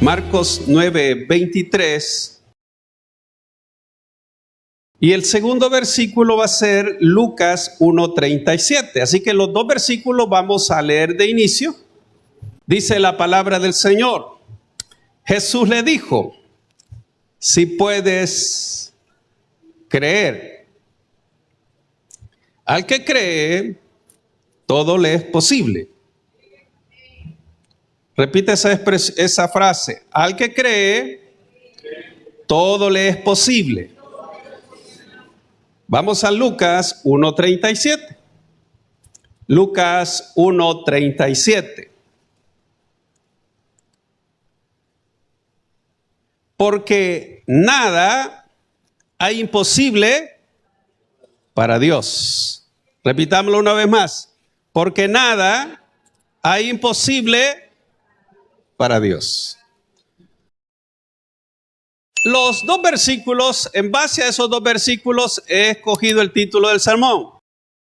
Marcos 9:23. Y el segundo versículo va a ser Lucas 1:37. Así que los dos versículos vamos a leer de inicio. Dice la palabra del Señor. Jesús le dijo: si puedes creer. Al que cree, todo le es posible. Repite esa frase. Al que cree, todo le es posible. Vamos a Lucas 1:37. Lucas 1:37. Porque nada hay imposible para Dios. Repitámoslo una vez más. Porque nada hay imposible para Dios. Los dos versículos, en base a esos dos versículos, he escogido el título del sermón.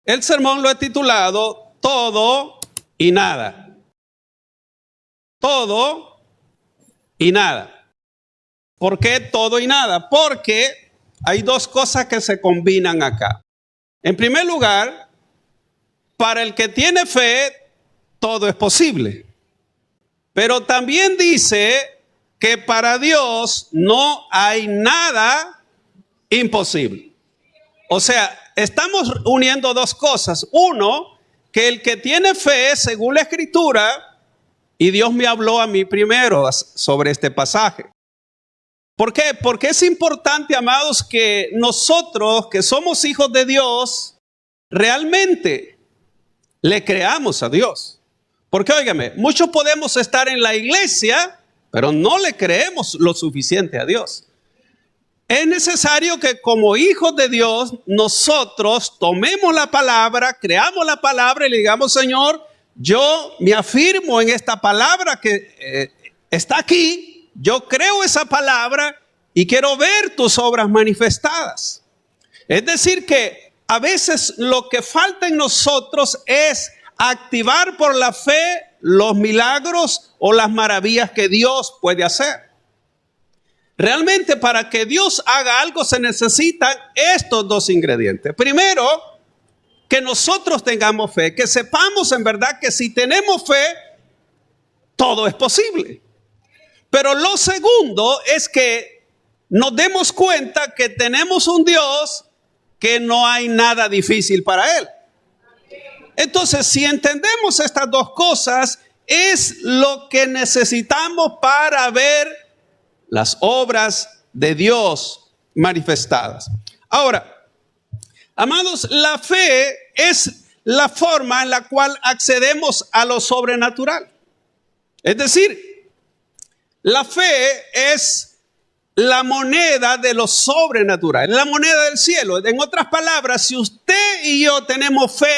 El sermón lo he titulado Todo y Nada. Todo y nada. ¿Por qué todo y nada? Porque hay dos cosas que se combinan acá. En primer lugar, para el que tiene fe, todo es posible. Pero también dice que para Dios no hay nada imposible. O sea, estamos uniendo dos cosas. Uno, que el que tiene fe, según la Escritura, y Dios me habló a mí primero sobre este pasaje. ¿Por qué? Porque es importante, amados, que nosotros, que somos hijos de Dios, realmente le creamos a Dios. Porque, óigame, muchos podemos estar en la iglesia, pero no le creemos lo suficiente a Dios. Es necesario que como hijos de Dios, nosotros tomemos la palabra, creamos la palabra y le digamos: Señor, yo me afirmo en esta palabra que está aquí. Yo creo esa palabra y quiero ver tus obras manifestadas. Es decir que a veces lo que falta en nosotros es activar por la fe los milagros o las maravillas que Dios puede hacer. Realmente, para que Dios haga algo se necesitan estos dos ingredientes. Primero, que nosotros tengamos fe, que sepamos en verdad que si tenemos fe, todo es posible. Pero lo segundo es que nos demos cuenta que tenemos un Dios que no hay nada difícil para Él. Entonces, si entendemos estas dos cosas, es lo que necesitamos para ver las obras de Dios manifestadas. Ahora, amados, la fe es la forma en la cual accedemos a lo sobrenatural. Es decir, la fe es la moneda de lo sobrenatural, la moneda del cielo. En otras palabras, si usted y yo tenemos fe,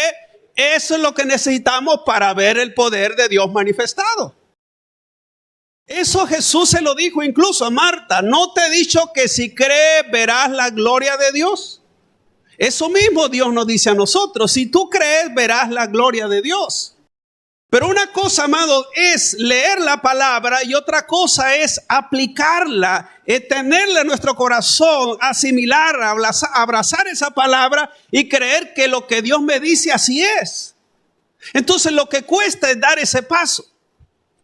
eso es lo que necesitamos para ver el poder de Dios manifestado. Eso Jesús se lo dijo incluso a Marta: ¿no te he dicho que si crees verás la gloria de Dios? Eso mismo Dios nos dice a nosotros: si tú crees verás la gloria de Dios. Pero una cosa, amado, es leer la palabra y otra cosa es aplicarla, tenerla en nuestro corazón, asimilar, abrazar esa palabra y creer que lo que Dios me dice así es. Entonces lo que cuesta es dar ese paso.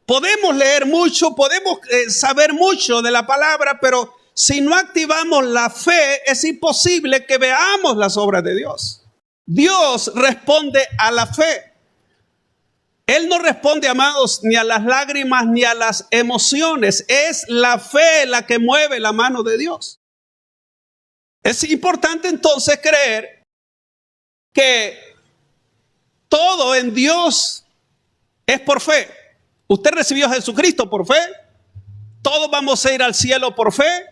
Podemos leer mucho, podemos saber mucho de la palabra, pero si no activamos la fe, es imposible que veamos las obras de Dios. Dios responde a la fe. Él no responde, amados, ni a las lágrimas ni a las emociones. Es la fe la que mueve la mano de Dios. Es importante entonces creer que todo en Dios es por fe. Usted recibió a Jesucristo por fe. Todos vamos a ir al cielo por fe.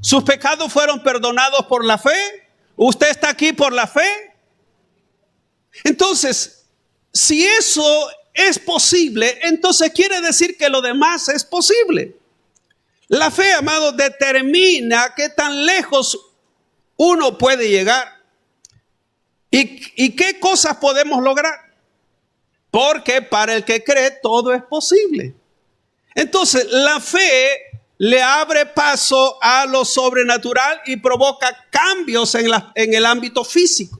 Sus pecados fueron perdonados por la fe. Usted está aquí por la fe. Entonces, si eso es posible, entonces quiere decir que lo demás es posible. La fe, amado, determina qué tan lejos uno puede llegar y qué cosas podemos lograr. Porque para el que cree todo es posible. Entonces, la fe le abre paso a lo sobrenatural y provoca cambios en el ámbito físico.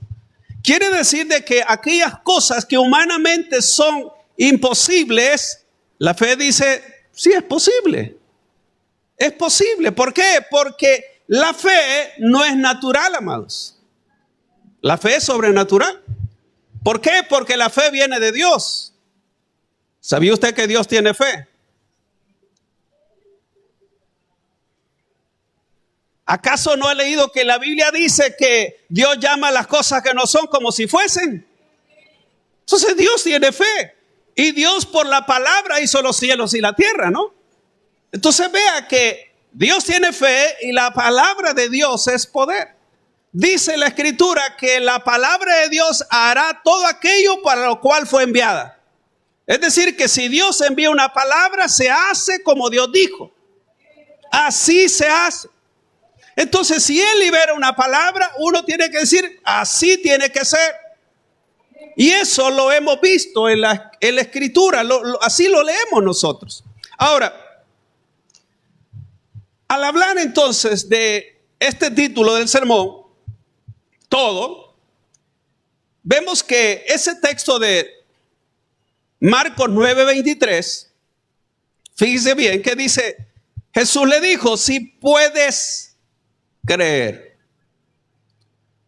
Quiere decir de que aquellas cosas que humanamente son imposibles, la fe dice, sí es posible. Es posible. ¿Por qué? Porque la fe no es natural, amados. La fe es sobrenatural. ¿Por qué? Porque la fe viene de Dios. ¿Sabía usted que Dios tiene fe? ¿Acaso no ha leído que la Biblia dice que Dios llama a las cosas que no son como si fuesen? Entonces Dios tiene fe. Y Dios por la palabra hizo los cielos y la tierra, ¿no? Entonces vea que Dios tiene fe y la palabra de Dios es poder. Dice la Escritura que la palabra de Dios hará todo aquello para lo cual fue enviada. Es decir, que si Dios envía una palabra, se hace como Dios dijo. Así se hace. Entonces, si Él libera una palabra, uno tiene que decir, así tiene que ser. Y eso lo hemos visto en la Escritura, así lo leemos nosotros. Ahora, al hablar entonces de este título del sermón, todo, vemos que ese texto de Marcos 9:23, fíjese bien que dice, Jesús le dijo, si puedes creer.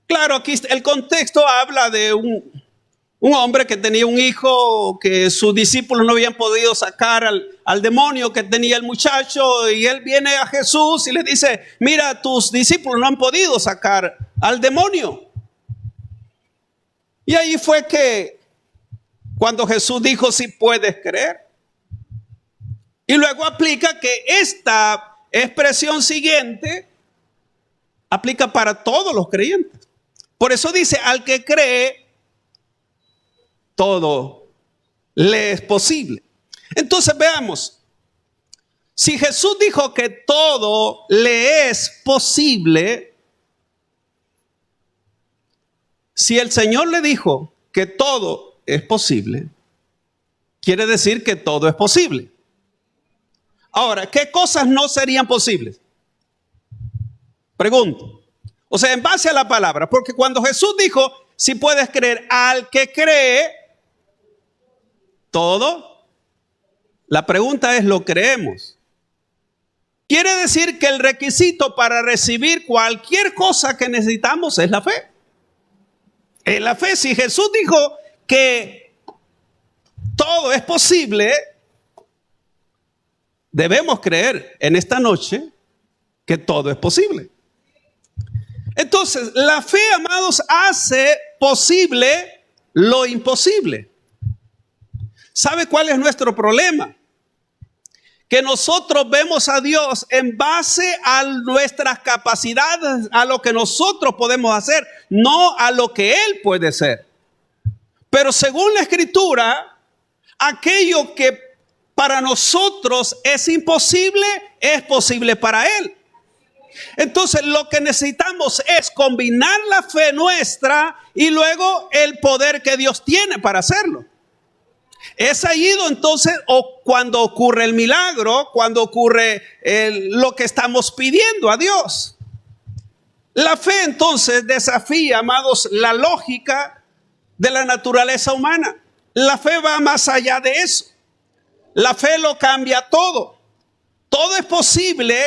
Claro, aquí el contexto habla de un hombre que tenía un hijo que sus discípulos no habían podido sacar al demonio que tenía el muchacho, y él viene a Jesús y le dice, mira, tus discípulos no han podido sacar al demonio. Y ahí fue que cuando Jesús dijo, si puedes creer, y luego aplica que esta expresión siguiente aplica para todos los creyentes. Por eso dice, al que cree, todo le es posible. Entonces veamos, si Jesús dijo que todo le es posible, si el Señor le dijo que todo es posible, quiere decir que todo es posible. Ahora, ¿qué cosas no serían posibles? Pregunto. O sea, en base a la palabra, porque cuando Jesús dijo, si puedes creer, al que cree, todo, la pregunta es, ¿lo creemos? Quiere decir que el requisito para recibir cualquier cosa que necesitamos es la fe. En la fe, si Jesús dijo que todo es posible, debemos creer en esta noche que todo es posible. Entonces, la fe, amados, hace posible lo imposible. ¿Sabe cuál es nuestro problema? Que nosotros vemos a Dios en base a nuestras capacidades, a lo que nosotros podemos hacer, no a lo que Él puede ser. Pero según la Escritura, aquello que para nosotros es imposible, es posible para Él. Entonces lo que necesitamos es combinar la fe nuestra y luego el poder que Dios tiene para hacerlo. Es ahí entonces cuando ocurre el milagro, cuando ocurre lo que estamos pidiendo a Dios. La fe entonces desafía, amados, la lógica de la naturaleza humana. La fe va más allá de eso. La fe lo cambia todo. Todo es posible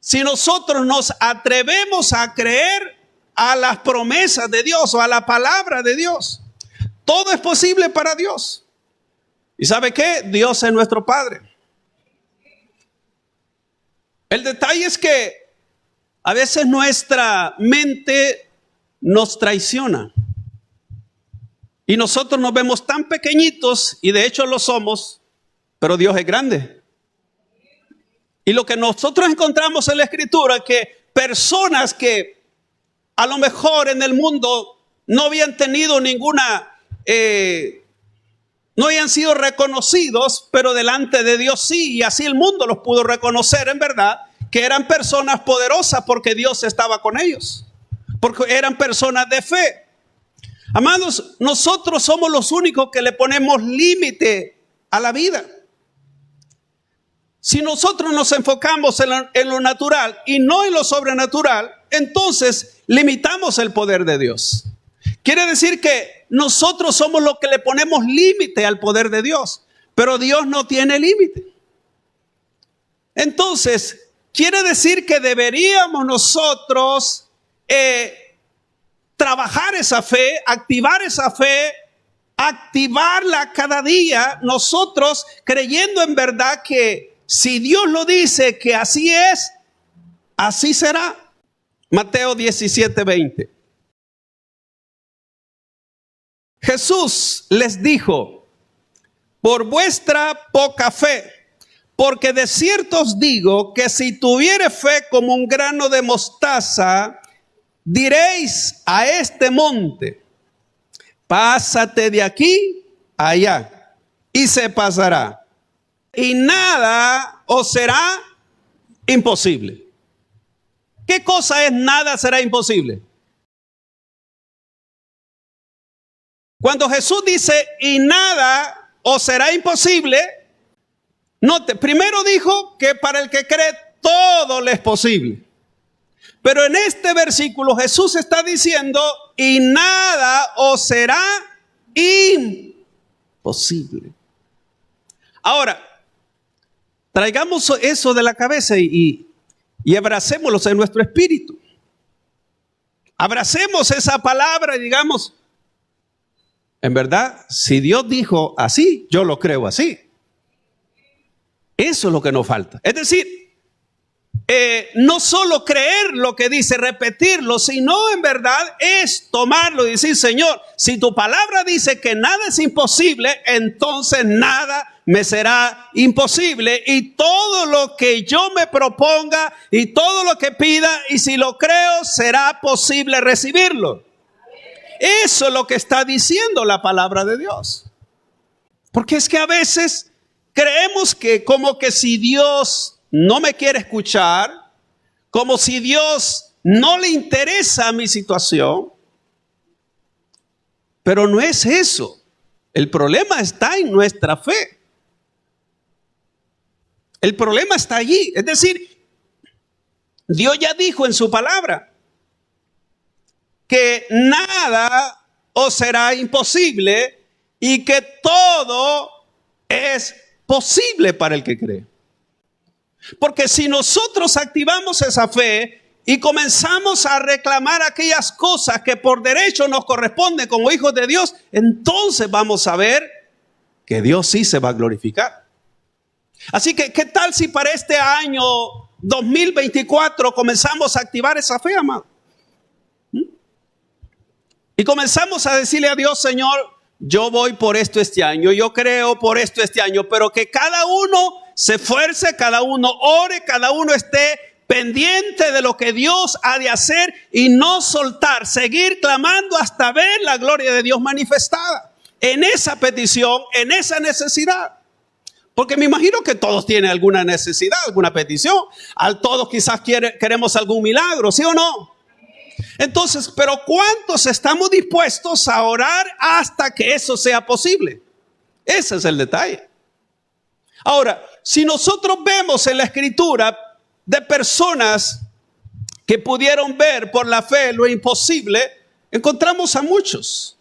si nosotros nos atrevemos a creer a las promesas de Dios o a la palabra de Dios. Todo es posible para Dios. ¿Y sabe qué? Dios es nuestro Padre. El detalle es que a veces nuestra mente nos traiciona. Y nosotros nos vemos tan pequeñitos, y de hecho lo somos, pero Dios es grande. Y lo que nosotros encontramos en la Escritura es que personas que a lo mejor en el mundo no habían tenido no habían sido reconocidos, pero delante de Dios sí, y así el mundo los pudo reconocer en verdad, que eran personas poderosas porque Dios estaba con ellos, porque eran personas de fe. Amados, nosotros somos los únicos que le ponemos límite a la vida. Si nosotros nos enfocamos en lo natural y no en lo sobrenatural, entonces limitamos el poder de Dios. Quiere decir que nosotros somos los que le ponemos límite al poder de Dios, pero Dios no tiene límite. Entonces, quiere decir que deberíamos nosotros trabajar esa fe, activarla cada día, nosotros creyendo en verdad que si Dios lo dice que así es, así será. Mateo 17:20. Jesús les dijo: por vuestra poca fe, porque de cierto os digo que si tuviere fe como un grano de mostaza, diréis a este monte: pásate de aquí a allá, y se pasará, y nada os será imposible. ¿Qué cosa es nada será imposible? Cuando Jesús dice y nada os será imposible, note, primero dijo que para el que cree todo le es posible. Pero en este versículo Jesús está diciendo y nada os será imposible. Ahora, traigamos eso de la cabeza y abracémoslo en nuestro espíritu. Abracemos esa palabra y digamos, en verdad, si Dios dijo así, yo lo creo así. Eso es lo que nos falta. Es decir, no solo creer lo que dice, repetirlo, sino en verdad es tomarlo y decir: Señor, si tu palabra dice que nada es imposible, entonces nada me será imposible, y todo lo que yo me proponga y todo lo que pida, y si lo creo, será posible recibirlo. Eso es lo que está diciendo la palabra de Dios. Porque es que a veces creemos que como que si Dios no me quiere escuchar, como si Dios no le interesa mi situación, pero no es eso. El problema está en nuestra fe. El problema está allí. Es decir, Dios ya dijo en su palabra que nada os será imposible y que todo es posible para el que cree. Porque si nosotros activamos esa fe y comenzamos a reclamar aquellas cosas que por derecho nos corresponden como hijos de Dios, entonces vamos a ver que Dios sí se va a glorificar. Así que, ¿qué tal si para este año 2024 comenzamos a activar esa fe, amado? Y comenzamos a decirle a Dios: Señor, yo voy por esto este año, yo creo por esto este año, pero que cada uno se esfuerce, cada uno ore, cada uno esté pendiente de lo que Dios ha de hacer y no soltar, seguir clamando hasta ver la gloria de Dios manifestada en esa petición, en esa necesidad. Porque me imagino que todos tienen alguna necesidad, alguna petición. A todos quizás queremos algún milagro, ¿sí o no? Entonces, pero ¿cuántos estamos dispuestos a orar hasta que eso sea posible? Ese es el detalle. Ahora, si nosotros vemos en la Escritura de personas que pudieron ver por la fe lo imposible, encontramos a muchos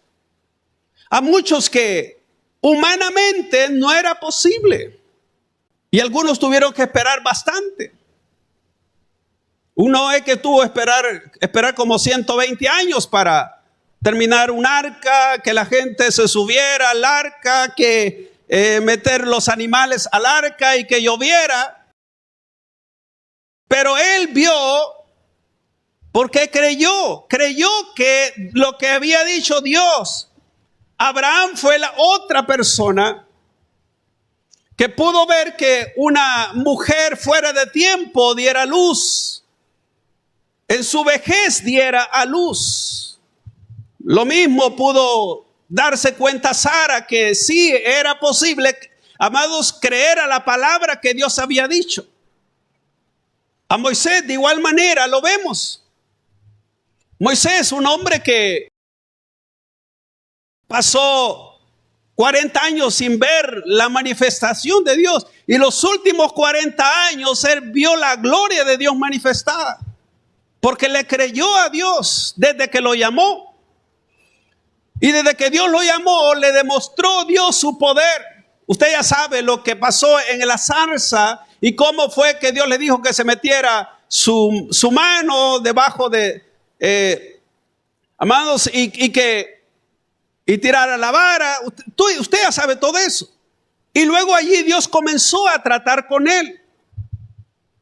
que humanamente no era posible. Y algunos tuvieron que esperar bastante. Uno es que tuvo que esperar como 120 años para terminar un arca, que la gente se subiera al arca, que meter los animales al arca y que lloviera. Pero él vio, porque creyó que lo que había dicho Dios. Abraham fue la otra persona que pudo ver que una mujer fuera de tiempo diera luz. En su vejez diera a luz. Lo mismo pudo darse cuenta Sara, que sí era posible, amados, creer a la palabra que Dios había dicho. A Moisés de igual manera lo vemos. Moisés, un hombre que pasó 40 años sin ver la manifestación de Dios. Y los últimos 40 años él vio la gloria de Dios manifestada. Porque le creyó a Dios desde que lo llamó. Y desde que Dios lo llamó, le demostró Dios su poder. Usted ya sabe lo que pasó en la zarza y cómo fue que Dios le dijo que se metiera su mano debajo de, amados, y tirara la vara. Usted ya sabe todo eso. Y luego allí Dios comenzó a tratar con él.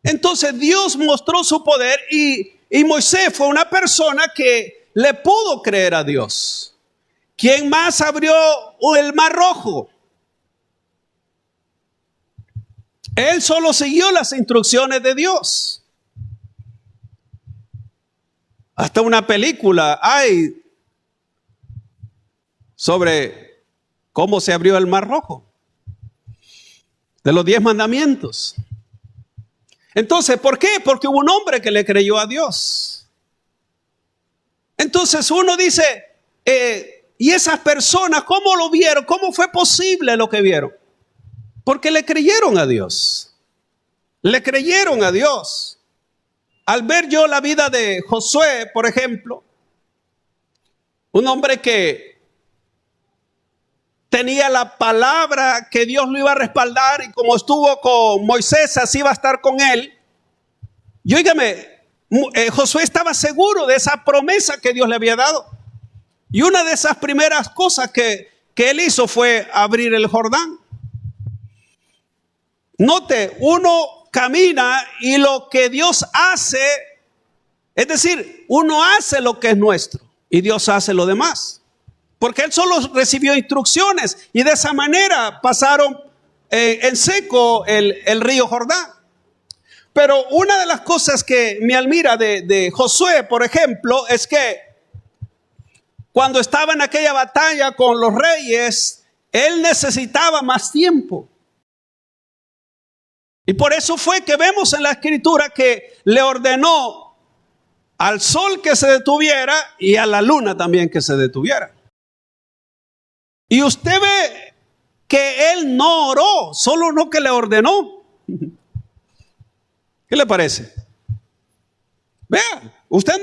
Entonces Dios mostró su poder y Moisés fue una persona que le pudo creer a Dios. ¿Quién más abrió el mar rojo? Él solo siguió las instrucciones de Dios. Hasta una película hay sobre cómo se abrió el mar rojo, de los 10 mandamientos. Entonces, ¿por qué? Porque hubo un hombre que le creyó a Dios. Entonces uno dice, ¿y esas personas cómo lo vieron? ¿Cómo fue posible lo que vieron? Porque le creyeron a Dios. Le creyeron a Dios. Al ver yo la vida de Josué, por ejemplo, un hombre que tenía la palabra que Dios lo iba a respaldar, y como estuvo con Moisés, así va a estar con él. Y óigame, Josué estaba seguro de esa promesa que Dios le había dado. Y una de esas primeras cosas que él hizo fue abrir el Jordán. Note, uno camina y lo que Dios hace, es decir, uno hace lo que es nuestro y Dios hace lo demás. Porque él solo recibió instrucciones y de esa manera pasaron en seco el río Jordán. Pero una de las cosas que me admira de Josué, por ejemplo, es que cuando estaba en aquella batalla con los reyes, él necesitaba más tiempo. Y por eso fue que vemos en la escritura que le ordenó al sol que se detuviera y a la luna también que se detuviera. Y usted ve que él no oró, solo no que le ordenó. ¿Qué le parece? Vea, usted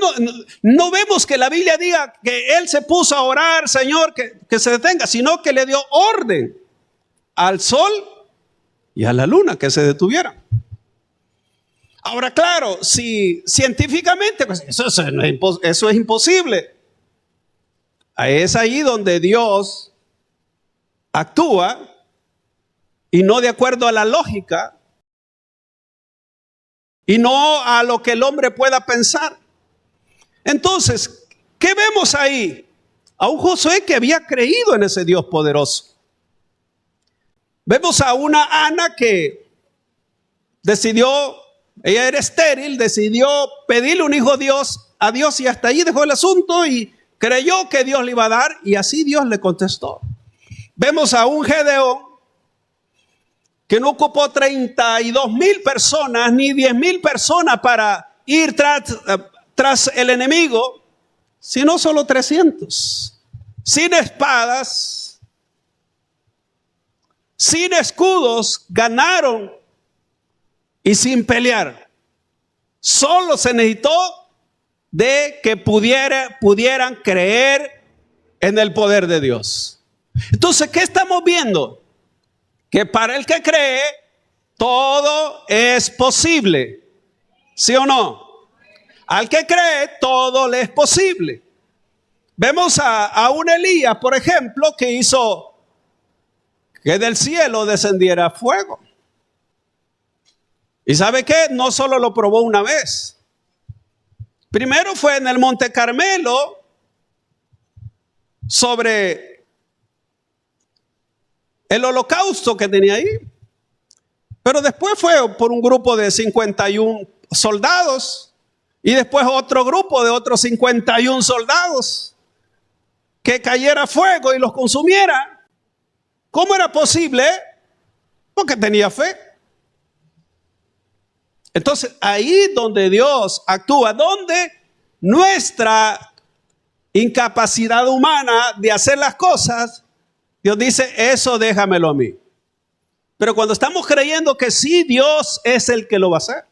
no vemos que la Biblia diga que él se puso a orar, Señor, que se detenga, sino que le dio orden al sol y a la luna que se detuvieran. Ahora, claro, si científicamente, pues eso es imposible. Es ahí donde Dios actúa y no de acuerdo a la lógica y no a lo que el hombre pueda pensar. Entonces, ¿qué vemos ahí? A un Josué que había creído en ese Dios poderoso. Vemos a una Ana que decidió, ella era estéril, decidió pedirle un hijo a Dios y hasta ahí dejó el asunto y creyó que Dios le iba a dar y así Dios le contestó. Vemos a un Gedeón que no ocupó 32,000 personas ni 10,000 personas para ir tras el enemigo, sino solo 300, sin espadas, sin escudos, ganaron y sin pelear. Solo se necesitó de que pudieran creer en el poder de Dios. Entonces, ¿qué estamos viendo? Que para el que cree, todo es posible. ¿Sí o no? Al que cree, todo le es posible. Vemos a un Elías, por ejemplo, que hizo que del cielo descendiera fuego. ¿Y sabe qué? No solo lo probó una vez. Primero fue en el Monte Carmelo, sobre el holocausto que tenía ahí. Pero después fue por un grupo de 51 soldados y después otro grupo de otros 51 soldados que cayera fuego y los consumiera. ¿Cómo era posible? Porque tenía fe. Entonces, ahí donde Dios actúa, donde nuestra incapacidad humana de hacer las cosas Dios dice, eso déjamelo a mí. Pero cuando estamos creyendo que sí, Dios es el que lo va a hacer.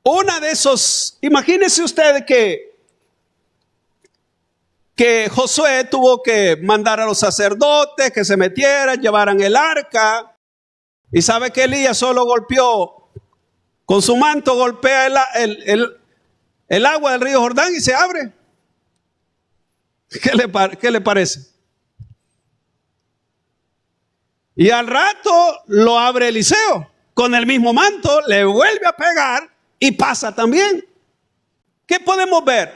Una de esos, imagínese usted que Josué tuvo que mandar a los sacerdotes que se metieran, llevaran el arca. Y sabe que Elías solo golpeó, con su manto golpea el agua del río Jordán y se abre. ¿Qué le parece? Y al rato lo abre Eliseo. Con el mismo manto le vuelve a pegar y pasa también. ¿Qué podemos ver?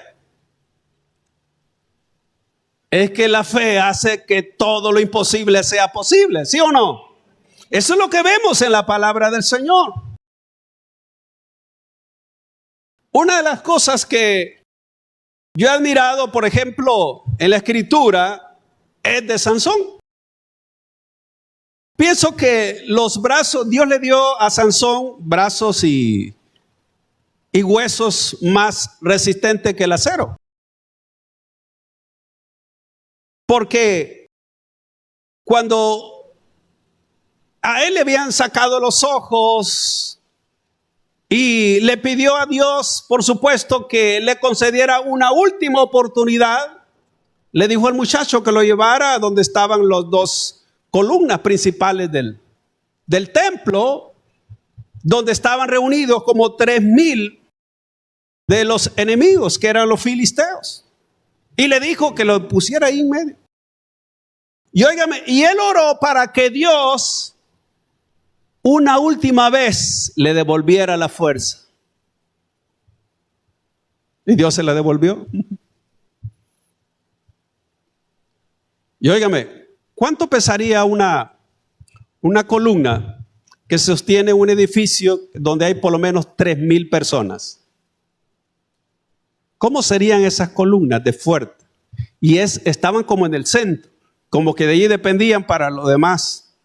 Es que la fe hace que todo lo imposible sea posible, ¿sí o no? Eso es lo que vemos en la palabra del Señor. Una de las cosas que yo he admirado, por ejemplo, en la Escritura, es de Sansón. Pienso que los brazos, Dios le dio a Sansón brazos y huesos más resistentes que el acero. Porque cuando a él le habían sacado los ojos y le pidió a Dios, por supuesto, que le concediera una última oportunidad, le dijo al muchacho que lo llevara a donde estaban los dos columnas principales del templo, donde estaban reunidos como 3,000 de los enemigos, que eran los filisteos. Y le dijo que lo pusiera ahí en medio. Y óigame, y él oró para que Dios una última vez le devolviera la fuerza. Y Dios se la devolvió. Y óigame, ¿cuánto pesaría una columna que sostiene un edificio donde hay por lo menos 3,000 personas? ¿Cómo serían esas columnas de fuerte? Y estaban como en el centro, como que de allí dependían para lo demás.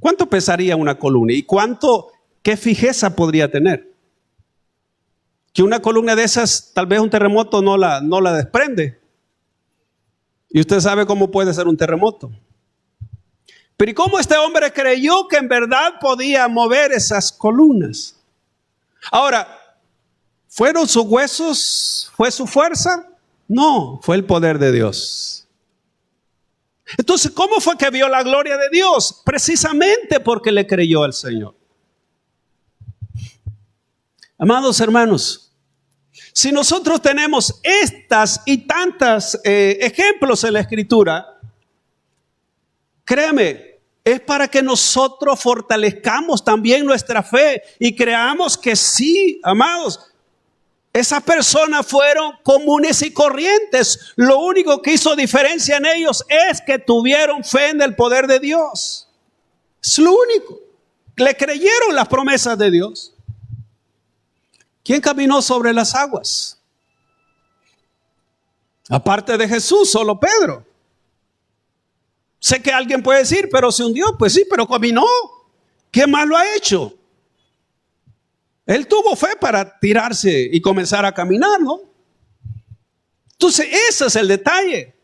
¿Cuánto pesaría una columna? ¿Y qué fijeza podría tener? Que una columna de esas, tal vez un terremoto no la desprende. Y usted sabe cómo puede ser un terremoto. Pero ¿y cómo este hombre creyó que en verdad podía mover esas columnas? Ahora, ¿fueron sus huesos? ¿Fue su fuerza? No, fue el poder de Dios. Entonces, ¿cómo fue que vio la gloria de Dios? Precisamente porque le creyó al Señor. Amados hermanos, si nosotros tenemos estas y tantos ejemplos en la Escritura, créame, es para que nosotros fortalezcamos también nuestra fe y creamos que sí, amados, esas personas fueron comunes y corrientes. Lo único que hizo diferencia en ellos es que tuvieron fe en el poder de Dios. Es lo único. Le creyeron las promesas de Dios. ¿Quién caminó sobre las aguas? Aparte de Jesús, solo Pedro. Sé que alguien puede decir, pero se hundió. Pues sí, pero caminó. ¿Qué más lo ha hecho? Él tuvo fe para tirarse y comenzar a caminar, ¿no? Entonces, ese es el detalle.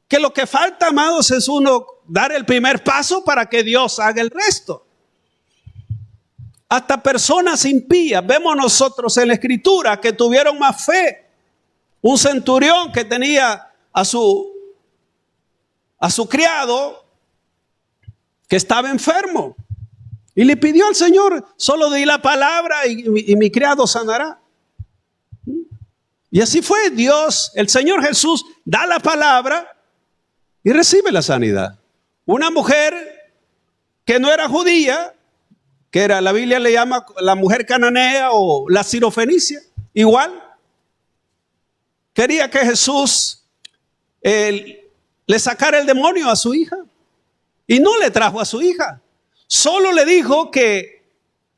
Que lo que falta, amados, es uno dar el primer paso para que Dios haga el resto. Hasta personas impías, vemos nosotros en la Escritura que tuvieron más fe. Un centurión que tenía a su criado que estaba enfermo. Y le pidió al Señor, solo di la palabra y mi criado sanará. Y así fue. Dios, el Señor Jesús, da la palabra y recibe la sanidad. Una mujer que no era judía, la Biblia le llama la mujer cananea o la sirofenicia, igual. Quería que Jesús le sacara el demonio a su hija. Y no le trajo a su hija. Solo le dijo que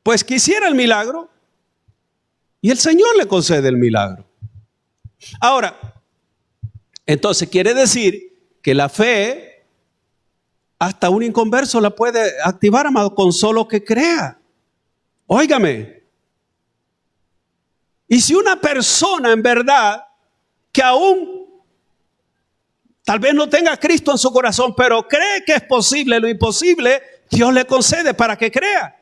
pues quisiera el milagro y el Señor le concede el milagro. Ahora, entonces quiere decir que la fe hasta un inconverso la puede activar, amado, con solo que crea. Óigame. Y si una persona en verdad que aún tal vez no tenga a Cristo en su corazón, pero cree que es posible lo imposible, Dios le concede para que crea.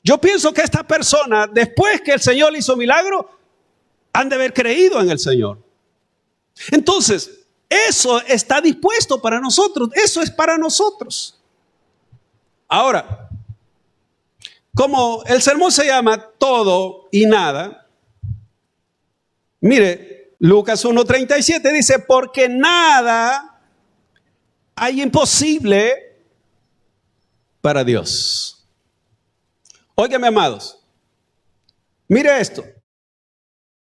Yo pienso que esta persona, después que el Señor le hizo milagro, han de haber creído en el Señor. Entonces, eso está dispuesto para nosotros. Eso es para nosotros. Ahora, como el sermón se llama Todo y Nada, mire, Lucas 1:37 dice, porque nada hay imposible para Dios. Óigame, amados, mire esto.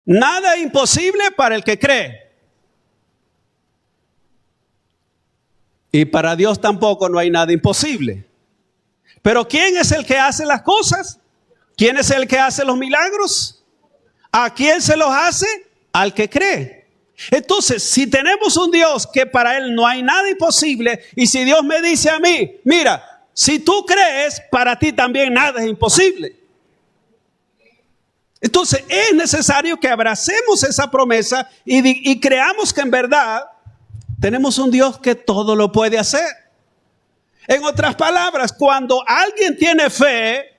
Nada es imposible para el que cree. Y para Dios tampoco no hay nada imposible. Pero ¿quién es el que hace las cosas? ¿Quién es el que hace los milagros? ¿A quién se los hace? Al que cree. Entonces, si tenemos un Dios que para Él no hay nada imposible, y si Dios me dice a mí, mira, si tú crees, para ti también nada es imposible. Entonces es necesario que abracemos esa promesa y creamos que en verdad tenemos un Dios que todo lo puede hacer. En otras palabras, cuando alguien tiene fe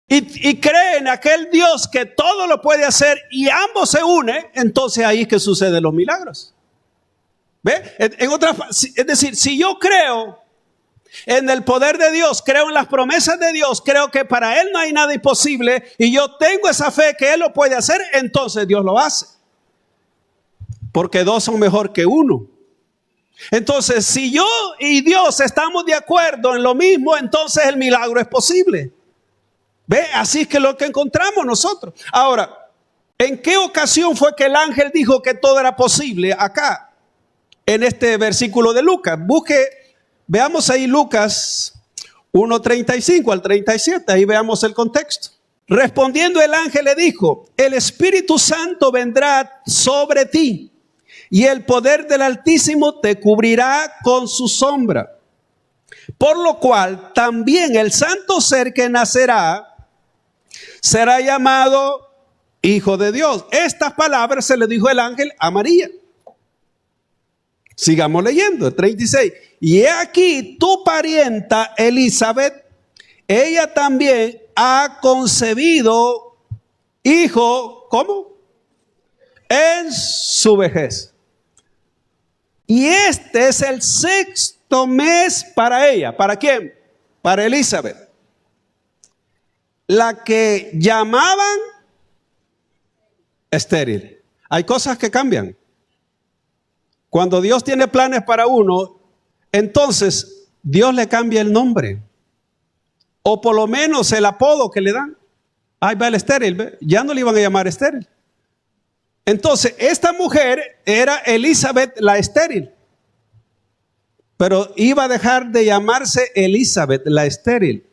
y cree en aquel Dios que todo lo puede hacer y ambos se unen, entonces ahí es que suceden los milagros. ¿Ve? Es decir, si yo creo en el poder de Dios, creo en las promesas de Dios, creo que para Él no hay nada imposible y yo tengo esa fe que Él lo puede hacer, entonces Dios lo hace. Porque dos son mejor que uno. Entonces, si yo y Dios estamos de acuerdo en lo mismo, entonces el milagro es posible. ¿Ve? Así es que lo que encontramos nosotros. Ahora, ¿en qué ocasión fue que el ángel dijo que todo era posible acá? En este versículo de Lucas. Veamos ahí Lucas 1:35 al 37. Ahí veamos el contexto. Respondiendo el ángel le dijo, el Espíritu Santo vendrá sobre ti y el poder del Altísimo te cubrirá con su sombra. Por lo cual también el santo ser que nacerá será llamado Hijo de Dios. Estas palabras se le dijo el ángel a María. Sigamos leyendo, el 36. Y he aquí tu parienta Elizabeth, ella también ha concebido hijo, ¿cómo? En su vejez. Y este es el 6º mes para ella. ¿Para quién? Para Elizabeth. La que llamaban estéril. Hay cosas que cambian. Cuando Dios tiene planes para uno, entonces Dios le cambia el nombre. O por lo menos el apodo que le dan. Ahí va el estéril, ¿ve? Ya no le iban a llamar estéril. Entonces, esta mujer era Elizabeth la estéril. Pero iba a dejar de llamarse Elizabeth la estéril.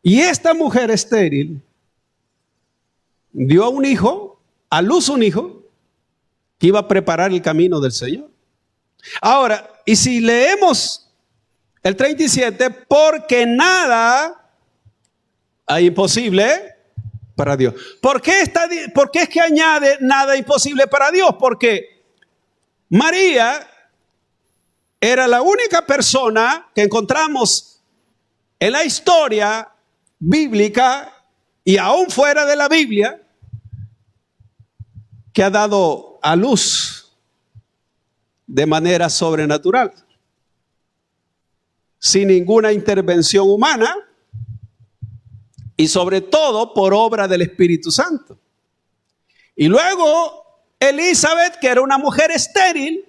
Y esta mujer estéril dio a un hijo, a luz un hijo, que iba a preparar el camino del Señor. Ahora, y si leemos el 37, porque nada hay imposible para Dios. ¿Por qué es que añade nada imposible para Dios? Porque María era la única persona que encontramos en la historia bíblica y aún fuera de la Biblia que ha dado a luz de manera sobrenatural, sin ninguna intervención humana y sobre todo por obra del Espíritu Santo. Y luego Elizabeth, que era una mujer estéril,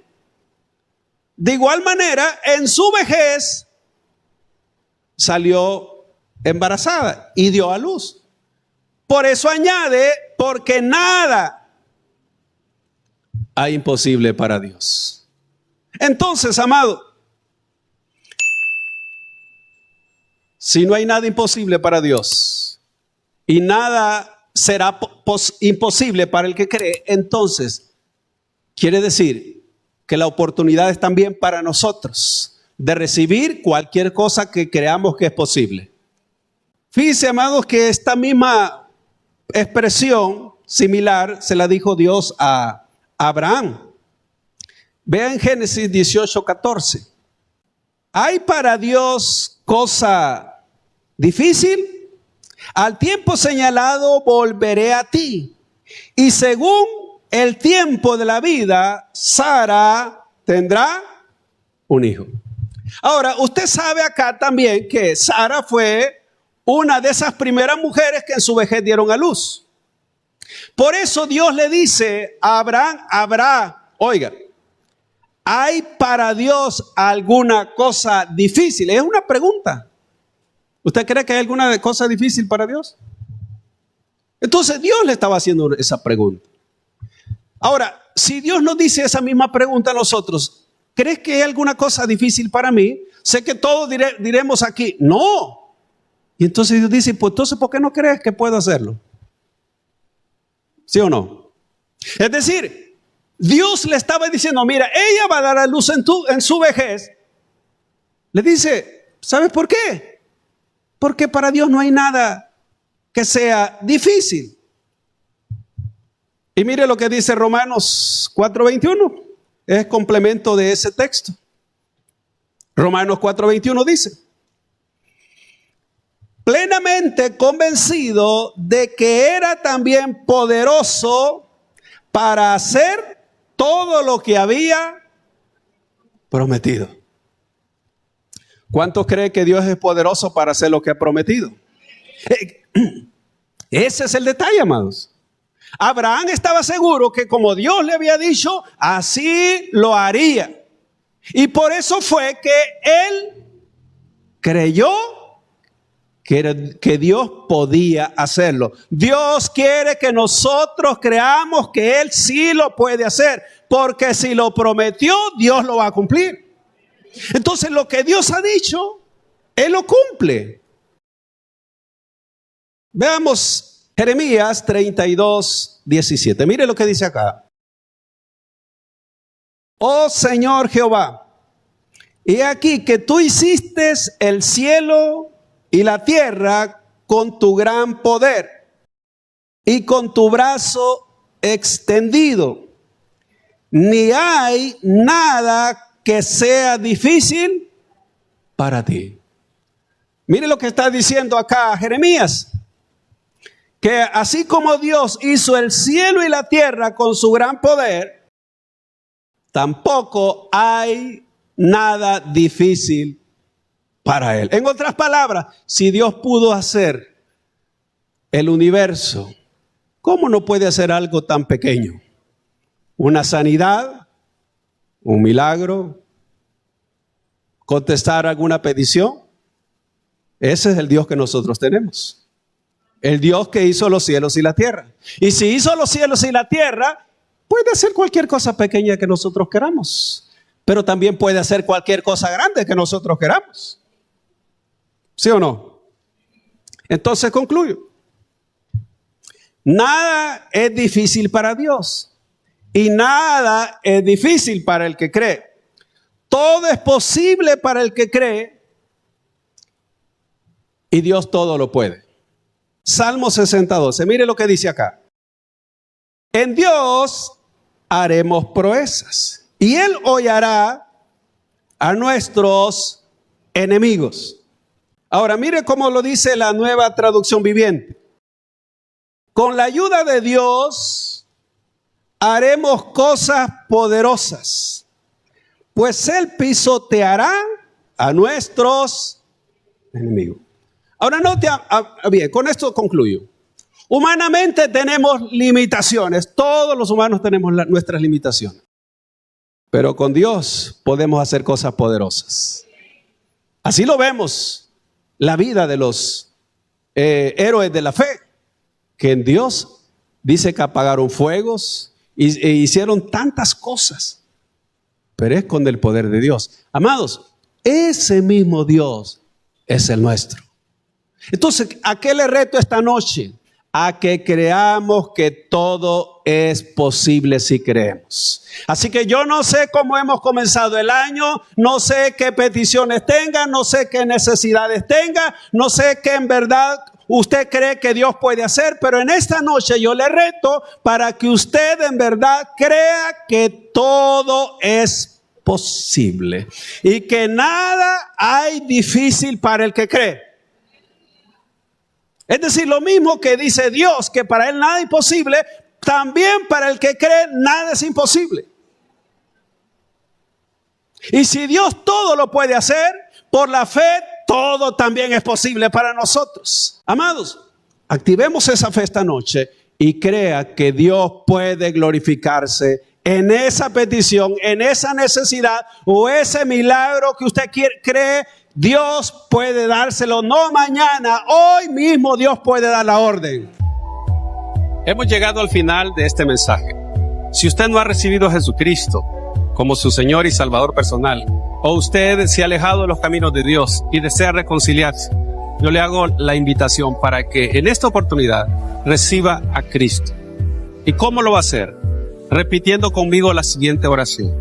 de igual manera en su vejez salió embarazada y dio a luz. Por eso añade, porque nada hay imposible para Dios. Entonces, amado, si no hay nada imposible para Dios y nada será imposible para el que cree, entonces quiere decir que la oportunidad es también para nosotros de recibir cualquier cosa que creamos que es posible. Fíjense, amados, que esta misma expresión similar se la dijo Dios a Abraham. Vean Génesis 18:14. ¿Hay para Dios cosa difícil? Al tiempo señalado volveré a ti. Y según el tiempo de la vida, Sara tendrá un hijo. Ahora, usted sabe acá también que Sara fue una de esas primeras mujeres que en su vejez dieron a luz. Por eso Dios le dice a Abraham, oiga, ¿hay para Dios alguna cosa difícil? Es una pregunta. ¿Usted cree que hay alguna cosa difícil para Dios? Entonces Dios le estaba haciendo esa pregunta. Ahora, si Dios nos dice esa misma pregunta a nosotros, ¿crees que hay alguna cosa difícil para mí? Sé que todos diremos aquí, no. Y entonces Dios dice, pues entonces, ¿por qué no crees que puedo hacerlo? ¿Sí o no? Es decir, Dios le estaba diciendo, mira, ella va a dar a luz en su vejez. Le dice, ¿sabes por qué? Porque para Dios no hay nada que sea difícil. Y mire lo que dice Romanos 4:21. Es complemento de ese texto. Romanos 4:21 dice, plenamente convencido de que era también poderoso para hacer todo lo que había prometido. ¿Cuántos creen que Dios es poderoso para hacer lo que ha prometido? Ese es el detalle, amados. Abraham estaba seguro que como Dios le había dicho, así lo haría. Y por eso fue que él creyó que Dios podía hacerlo. Dios quiere que nosotros creamos que Él sí lo puede hacer, porque si lo prometió, Dios lo va a cumplir. Entonces lo que Dios ha dicho, Él lo cumple. Veamos Jeremías 32:17. Mire lo que dice acá. Oh Señor Jehová, he aquí que tú hiciste el cielo y la tierra con tu gran poder y con tu brazo extendido. Ni hay nada que sea difícil para ti. Mire lo que está diciendo acá Jeremías. Que así como Dios hizo el cielo y la tierra con su gran poder, tampoco hay nada difícil para Él. En otras palabras, si Dios pudo hacer el universo, ¿cómo no puede hacer algo tan pequeño? Una sanidad, un milagro, contestar alguna petición. Ese es el Dios que nosotros tenemos. El Dios que hizo los cielos y la tierra. Y si hizo los cielos y la tierra, puede hacer cualquier cosa pequeña que nosotros queramos. Pero también puede hacer cualquier cosa grande que nosotros queramos. ¿Sí o no? Entonces concluyo. Nada es difícil para Dios. Y nada es difícil para el que cree. Todo es posible para el que cree. Y Dios todo lo puede. Salmo 60:12. Mire lo que dice acá. En Dios haremos proezas. Y Él hollará a nuestros enemigos. Ahora, mire cómo lo dice la Nueva Traducción Viviente. Con la ayuda de Dios haremos cosas poderosas, pues Él pisoteará a nuestros enemigos. Ahora note bien, con esto concluyo. Humanamente tenemos limitaciones, todos los humanos tenemos nuestras limitaciones. Pero con Dios podemos hacer cosas poderosas. Así lo vemos. La vida de los héroes de la fe, que en Dios dice que apagaron fuegos e hicieron tantas cosas, pero es con el poder de Dios. Amados, ese mismo Dios es el nuestro. Entonces, ¿a qué le reto esta noche? A que creamos que todo es posible si creemos. Así que yo no sé cómo hemos comenzado el año, no sé qué peticiones tenga, no sé qué necesidades tenga, no sé qué en verdad usted cree que Dios puede hacer, pero en esta noche yo le reto para que usted en verdad crea que todo es posible y que nada hay difícil para el que cree. Es decir, lo mismo que dice Dios, que para Él nada es imposible, también para el que cree nada es imposible. Y si Dios todo lo puede hacer, por la fe todo también es posible para nosotros. Amados, activemos esa fe esta noche y crea que Dios puede glorificarse en esa petición, en esa necesidad o ese milagro que usted cree. Dios puede dárselo, no mañana, hoy mismo Dios puede dar la orden. Hemos llegado al final de este mensaje. Si usted no ha recibido a Jesucristo como su Señor y Salvador personal, o usted se ha alejado de los caminos de Dios y desea reconciliarse, yo le hago la invitación para que en esta oportunidad reciba a Cristo. ¿Y cómo lo va a hacer? Repitiendo conmigo la siguiente oración.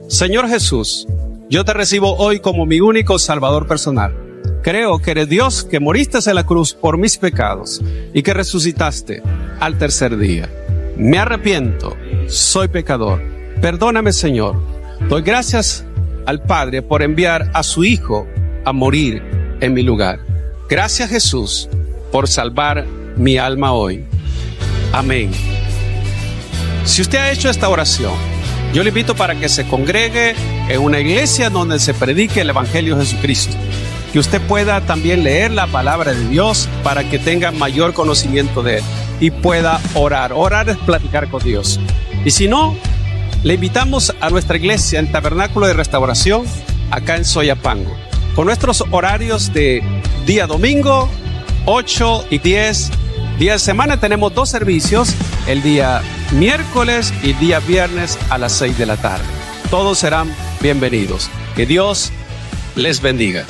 Señor Jesús, yo te recibo hoy como mi único Salvador personal. Creo que eres Dios, que moriste en la cruz por mis pecados y que resucitaste al tercer día. Me arrepiento, soy pecador. Perdóname, Señor. Doy gracias al Padre por enviar a su Hijo a morir en mi lugar. Gracias, Jesús, por salvar mi alma hoy. Amén. Si usted ha hecho esta oración, yo le invito para que se congregue en una iglesia donde se predique el Evangelio de Jesucristo. Que usted pueda también leer la palabra de Dios para que tenga mayor conocimiento de Él y pueda orar. Orar es platicar con Dios. Y si no, le invitamos a nuestra iglesia en Tabernáculo de Restauración, acá en Soyapango, con nuestros horarios de día domingo, 8 y 10. Día de semana tenemos 2 servicios, el día miércoles y día viernes a las 6 de la tarde. Todos serán bienvenidos. Que Dios les bendiga.